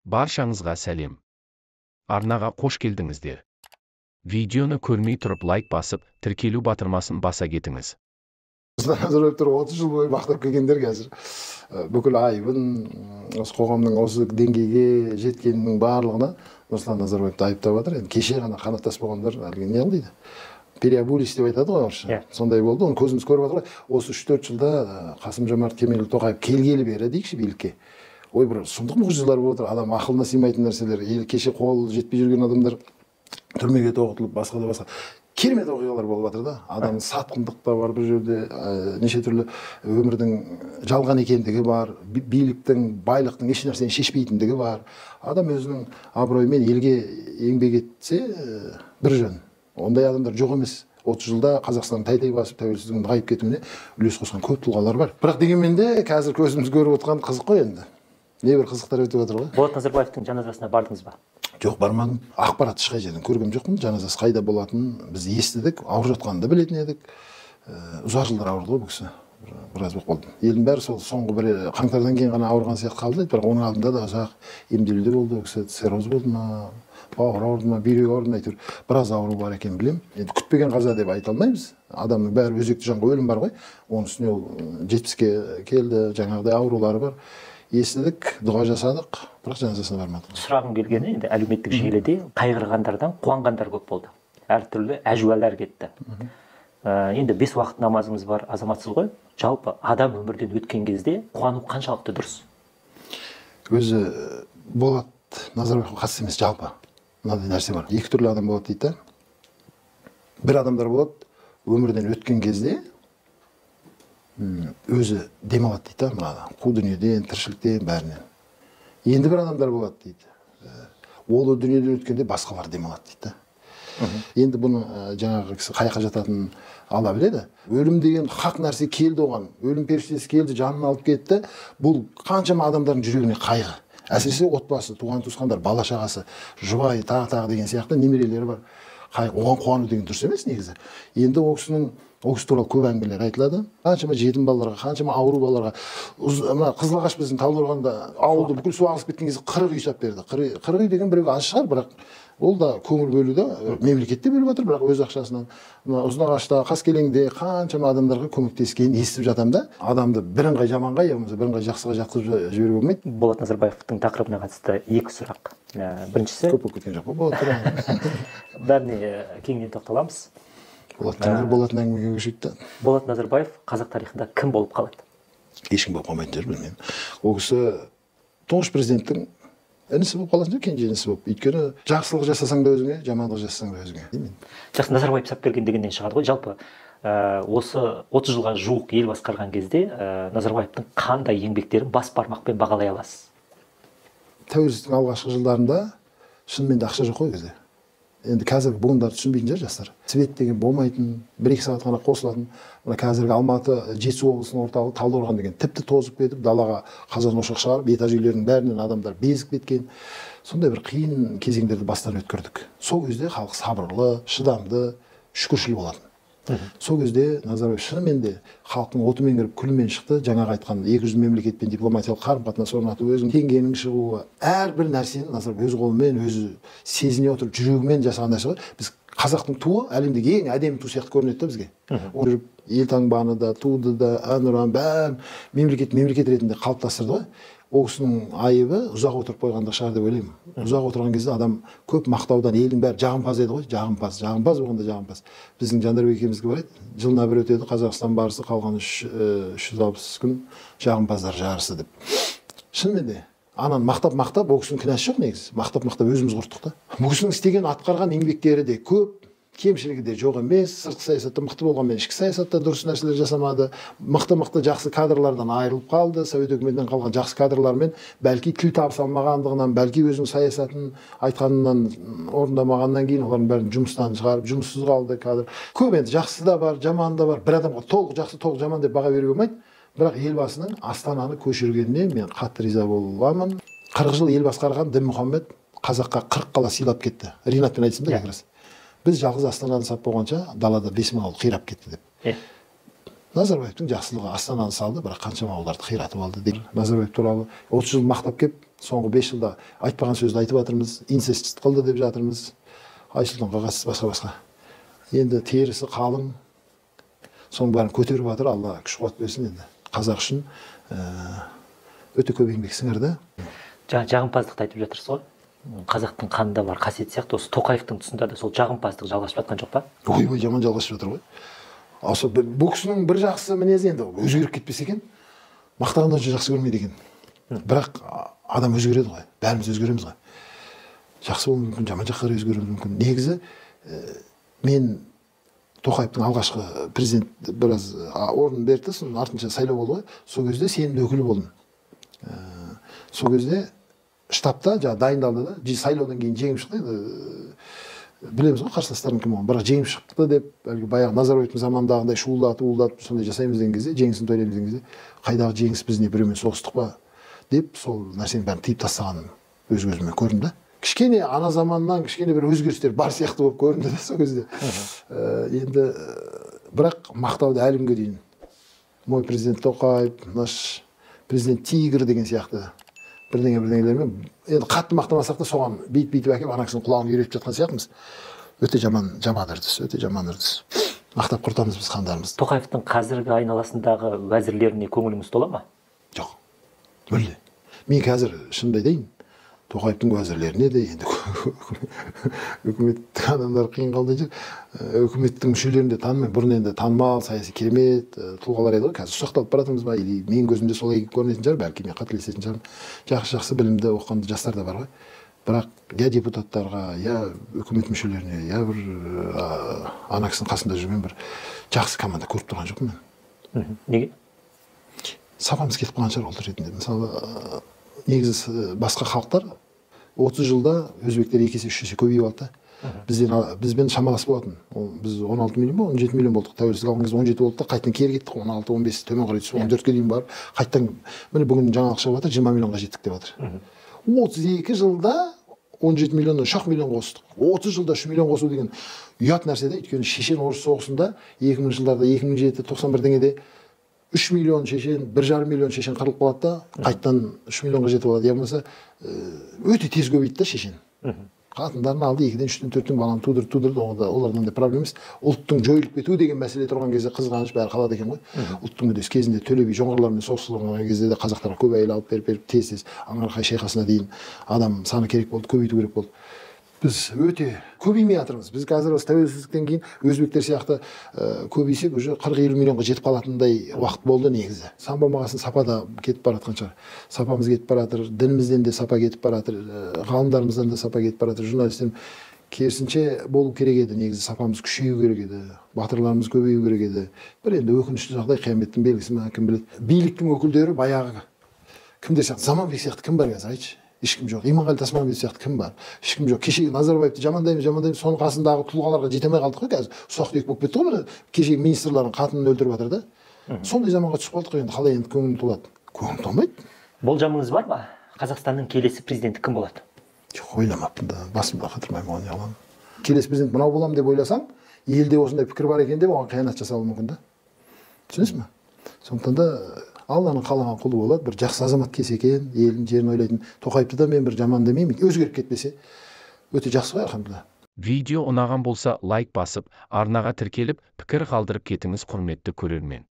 Баршаңызға сәлем. Арнаға қош келдіңіздер. Видеоны көрмей тұрып лайк басып, тіркелу батырмасын баса кетіңіз. Назарбаевтар 30 жыл бойы мақтап келгендер қазір бүкіл айыбын осы қоғамның осы деңгейге жеткенінің барлығына Нұрсұлтан Назарбаевты айыптап жатыр. Енді кеше ғана қанаттас болғандар әлгі не қылды? Переобулись деп айтады ғой орысша. Сондай болды. Оны көзіміз көріп жатыр ғой. Осы 3-4 жылда Қасым-Жомарт Кемелұлы Тоқаев келгелі бері дейікші билікке. Ой, бір сұмдық мұғжизалар болып отыр. Адам ақылына сыймайтын нәрселер. Кеше қол жетпей жүрген адамдар түрмеге тоғытылып, басқа да басқа керемет оқиғалар болып жатыр да. Адамның сатқындық та бар бір жерде, неше түрлі өмірдің жалған екендігі бар, биліктің, байлықтың еш нәрсені шешпейтіндігі бар. Адам өзінің абыройымен елге еңбек етсе бір жөн. Ондай адамдар жоқ емес. 30 жылда Қазақстанның тәй-тәй басып тәуелсіздігін нығайып кетуіне үлес қосқан көп тұлғалар бар. Бірақ дегенмен де қазір көзіміз көріп отқан қызық қой енді. Небір қызықтар өтіп жатыр ғой. Болат Назарбаевтың жаназасына бардыңыз ба? Жоқ, бармадым. Ақпарат ешқай жерден көргем жоқпын. Жаназасы қайда болатынын біз естідік, ауырып жатқанын да білетін едік. Ұзақ жылдар ауырды ғой бұл кісі. Біраз болып қалды. Елдің бәрі сол соңғы бір қаңтардан кейін ғана ауырған сияқты қалды. Бірақ оның алдында да ұзақ емделуде болды. Бұл кісі цирроз болды ма, бауыр ауырды ма, бүйрек ауырды ма, әйтеуір біраз ауру бар екенін білемін. Енді күтпеген қаза деп айта алмаймыз. Адамның бәрі өзекті жанға өлім бар ғой. Оның үстіне ол 70-ке келді, жаңағыдай аурулары бар. Естідік, дұға жасадық, бірақ жаназасына бармадық. Сұрағым келгені, енді әлеуметтік желіде қайғырғандардан қуанғандар көп болды. Әртүрлі әжуалар кетті. Енді 5 уақыт намазыңыз бар, азаматсыз ғой. Жалпы адам өмірден өткен кезде қуану қаншалықты дұрыс? Өзі Болат Назарбаевқа қатысты емес, жалпы мынандай нәрсе бар. Екі түрлі адам болады дейді. Бір адамдар болады, өмірден өткен кезде өзі демалады дейді, мынада қу дүниеден, тіршіліктен, бәрінен. Енді бір адамдар болады дейді. Ол дүниеден өткенде басқалар демалады дейді. Енді бұны жаңағы кісі қайқа жататын ала біледі. Өлім деген хақ нәрсе келді оған. Өлім періштесі келді, жанын алып кетті. Бұл қаншама адамдардың жүрегіне қайғы. Әсіресе отбасы, туған туысқандар, бала шағасы, жұбайы, тағы деген сияқты немерелері бар. Оған қуану деген дұрыс емес негізі. Енді ол кісі туралы көп әңгімелер айтылады. Қаншама жетім балаларға, қаншама ауру балаларға. Мына Қызылағаш біздің Талдықорғанда ауылды бүкіл су ағысып кеткен кезде 40 үй сап берді. 40 үй деген біреуге аз шығар, бірақ ол да көңіл бөлуде мемлекетте бөліп жатыр, бірақ өз ақшасынан. Ұзынағашта, Қаскелеңде қаншама адамдарға көмектескенін естіп жатам да. Адамды бірыңғай жаманға, яғни бірыңғай жақсыға жатқызып жіберуге болмайды. Болат Назарбаевтың тақырыбына қатысты 2 сұрақ. Біріншісі, көп болып кеткен жоқ па Болат? бәріне кеңінен тоқталамыз. Болатын әңгімеге көшейді. Болат Назарбаев қазақ тарихында кім болып қалады? Ешкім болып қалмайтын шығар, білмеймін. Ол кісі тұңғыш президенттің інісі болып қалатын шығар, кенже інісі болып. Өйткені жақсылық жасасаң да өзіңе, жамандық жасасаң да өзіңе. Жақсы, Назарбаев сапкерген дегеннен шығады ғой. Жалпы осы 30 жылға жуық ел басқарған кезде Назарбаевтың қандай еңбектерін бас бармақпен бағалай аласыз? Тәуелсіздіктің алғашқы жылдарында шынымен де ақша жоқ қой кезде. Енді қазіргі буындар түсінбейтін шығар жастар. Свет деген болмайтын, 1-2 сағат қана қосылатын. Мына қазіргі Алматы, Жетісу облысының орталығы Талдықорған деген тіпті тозып кетіп, далаға қазан ошақ шығарып, этаж үйлерінің бәрінен адамдар безіп кеткен. Сондай бір қиын кезеңдерді бастан өткердік. Сол кезде халық сабырлы, шыдамды, шүкіршіл болатын. Сол кезде Назарбаев шынымен де халықтың отымен кіріп күлімен шықты. Жаңағы айтқан 200 мемлекетпен дипломатиялық қарым-қатынас орнату, өзінің теңгенің шығуы, әрбір нәрсені Назарбаев өз қолымен, өзі сезіне отырып, жүрегімен жасаған нәрсе ғой. Біз қазақтың туы әлемдегі ең әдемі ту сияқты көрінеді бізге. Ол жүріп елтаңбаны да, туды да, әнұран бәрін мемлекет ретінде қалыптастырды ғой. Ол кісінің айыбы ұзақ отырып қойғанда шығар деп ойлаймын. Ұзақ отырған кезде адам көп мақтаудан елдің бәрі жағымпаз еді ғой, жағымпаз болғанда жағымпаз. Біздің Жандарбек екеумізге бар еді, жылына бір өтеді Қазақстан барысы, қалған 360 күн жағымпаздар жарысы деп. Шынымен де ананы мақтап, ол кісінің кінәсі жоқ негізі. Мақтап өзіміз құрттық та. Бұл кісінің істеген атқарған еңбектері де көп, кемшілігі де жоқ емес. Сыртқы саясатта мықты болғанмен ішкі саясатта дұрыс нәрселер жасамады. Мықты жақсы кадрлардан айырылып қалды. Совет өкіметінен қалған жақсы кадрлармен бәлки тіл табыса алмағандығынан, бәлки өзінің саясатын айтқанынан орындамағаннан кейін олардың бәрін жұмыстан шығарып, жұмыссыз қалды кадр. Көп енді жақсы да бар, жаман да бар. Бір адамға толық жақсы, толық жаман деп баға беруге болмайды. Бірақ елбасының Астананы көшіргеніне мен қатты риза боламын. 40 жыл ел басқарған Дінмұхаммед қазаққа 40 қала сыйлап кетті. Ринатпен айтсам да, біз жалғыз Астананы сап болғанша далада 5 мың ауыл қирап кетті деп. Назарбаевтың жақсылығы астананы салды, бірақ қаншама ауларды қиратып алды деп. Назарбаев туралы 30 жыл мақтап кеп, соңғы 5 жылда айтпаған сөзді айтып жатырмыз, инцест қылды деп жатырмыз. Айсұлтанға қатысты басқа. Енді терісі қалың, соның бәрін көтеріп жатыр, Алла күш қуат берсін енді. Қазақ үшін өте көп еңбек сіңірді. Жағымпаздықты айтып жатырсыз ғой. Қазақтың қанында бар қасиет сияқты, осы Тоқаевтың тұсында да сол жағымпаздық жалғасып жатқан жоқ па? Ойбай, жаман жалғасып жатыр ғой. Осы бұл кісінің бір жақсы мінезі енді өзгеріп кетпесе екен, мақтағанды жақсы көрмейді екен. Бірақ адам өзгереді ғой, бәріміз өзгереміз ғой. Жақсы болуы мүмкін, жаман жаққа өзгеруі мүмкін. Негізі мен Тоқаевтың алғашқы президент біраз орын берді, соның артынша сайлау болды ғой. Сол кезде сенімді өкілі болдым. Сол кезде штабта дайындалды да, сайлаудан кейін жеңіп шықты. Білеміз ғой қарсыластардың кім болғанын, бірақ жеңіп шықты деп, баяғы Назарбаевтың заманындағындай шуылдатып сондай жасаймыз деген кезде, жеңісін тойлаймыз деген кезде, қайдағы жеңіс, біз не біреумен соғыстық па деп, сол нәрсенің бәрін тиіп тастағанын өз-өзіме көрдім да. Кішкене ана заманнан кішкене бір өзгерістер бар сияқты болып көрінді да сол кезде. Енді бірақ мақтауды әлі күнге дейін мой президент Тоқаев, наш президент Тигр деген сияқты бірдеңелермен енді қатты мақтамасақ та соған бүйтіп әкеп ана кісінің құлағын үйретіп жатқан сияқтымыз. Өте жаман үрдіс, өте жаман үрдіс. Мақтап құртамыз біз хандарымызды. Тоқаевтың қазіргі айналасындағы уәзірлеріне көңіліңіз тола ма? Жоқ, мүлде. Мен қазір шынымды айтайын, Тоқаевтың уәзірлеріне де енді үкіметтің адамдары қиын қалды жүр. Үкіметтің мүшелерін де танымаймын. Бұрын енді танымал, саяси керемет тұлғалар еді ғой. Қазір ұсақталып баратырмыз ба? Или менің көзімде солай көрінетін шығар, бәлки мен қателесетін шығармын. Жақсы білімді оқыған жастар да бар ғой. Бірақ я депутаттарға, я үкімет мүшелеріне, я бір ана кісінің қасында жүрген бір жақсы команда көріп тұрған жоқпын мен. Неге? Сапамыз кетіп қалған шығар ол ретінде. Мысалы, негізі басқа халықтар 30 жылда өзбектер 2 есе 3 есе көбейіп алды. Бізбен шамалас болатын. Біз 16 миллион ба, 17 миллион болдық. Тәуелсіздік алған кезде 17 болдық та, қайтадан кері кеттік. 16-15 төмен қарай түсіп 14-ке дейін барып, қайтадан міне бүгін жаңалық шығып жатыр, 20 миллионға жеттік деп жатыр. 32 жылда 17 миллионнан 3 миллион қостық. 30 жылда 3 миллион қосу деген ұят нәрсе де. Өйткені Шешен-Орыс соғысында 2000 жылдарда 2007-91 деңгейде 3 миллион шешен, 1,5 миллион шешен қырылып қалады да, қайттан 3 миллионға жетіп алады. Болмаса өте тез көбейді да шешен. Қатындарын алды, 2-ден 3-тен 4-тен баланы тудырды, олардан да проблема емес. Ұлттың жойылып кетуі деген мәселе тұрған кезде қызғаныш бәрі қалады екен ғой. Ұлттың мүддесі кезінде Төле би жоңғарлармен соғысылған кезде де қазақтарға көп әйел алып беріп тез Аңғарқай шайқасына дейін адам саны керек болды, көбейту керек болды. Біз өте көбеймей жатырмыз. Біз қазір осы тәуелсіздіктен кейін өзбектер сияқты көбейсек уже 40-50 миллионға жетіп қалатындай уақыт болды негізі. Сан болмағасын сапа да кетіп баратқан шығар. Сапамыз кетіп баратыр, дінімізден де сапа кетіп баратыр, ғалымдарымыздан да сапа кетіп баратыр, журналистер керісінше болу керек еді, негізі сапамыз күшею керек еді, батырларымыз көбею керек еді. Бір енді өкінішті жағдай, қияметтің белгісі ме, кім біледі. Биліктің өкілдері баяғы кімдер сияқты, Заманбек сияқты кім бар қазір айтшы? Ешкім жоқ. Иманғали Тасмағамбетов сияқты кім бар? Ешкім жоқ. Кешегі Назарбаевты жамандаймыз, соның қасындағы тұлғаларға жете алмай қалдық қой қазір. Ұсақ-түйек болып кетті ғой. Кешегі министрлердің қатынын өлтіріп жатыр да. Сондай заманға түсіп қалдық енді, қалай енді көңіл толады? Көңіл толмайды. Болжамыңыз бар ма? Қазақстанның келесі президенті кім болады? Жоқ, ойламаппын да. Басымда қатырмаймын оған яғынан. Келесі президент мынау боламын деп ойласаң, елде осындай пікір бар екен деп оған қиянат жасауы мүмкін да. Түсінесіз ме? Сондықтан да Алланың қалаған құлы болады, бір жақсы азамат келсе екен, елін жерін ойлайтын. Тоқаевты да мен бір жаман демеймін, өзгеріп кетпесе өте жақсы ғой, алхамдулилlah. Видео ұнаған болса лайк басып, арнаға тіркеліп, пікір қалдырып кетіңіз құрметті көрермен.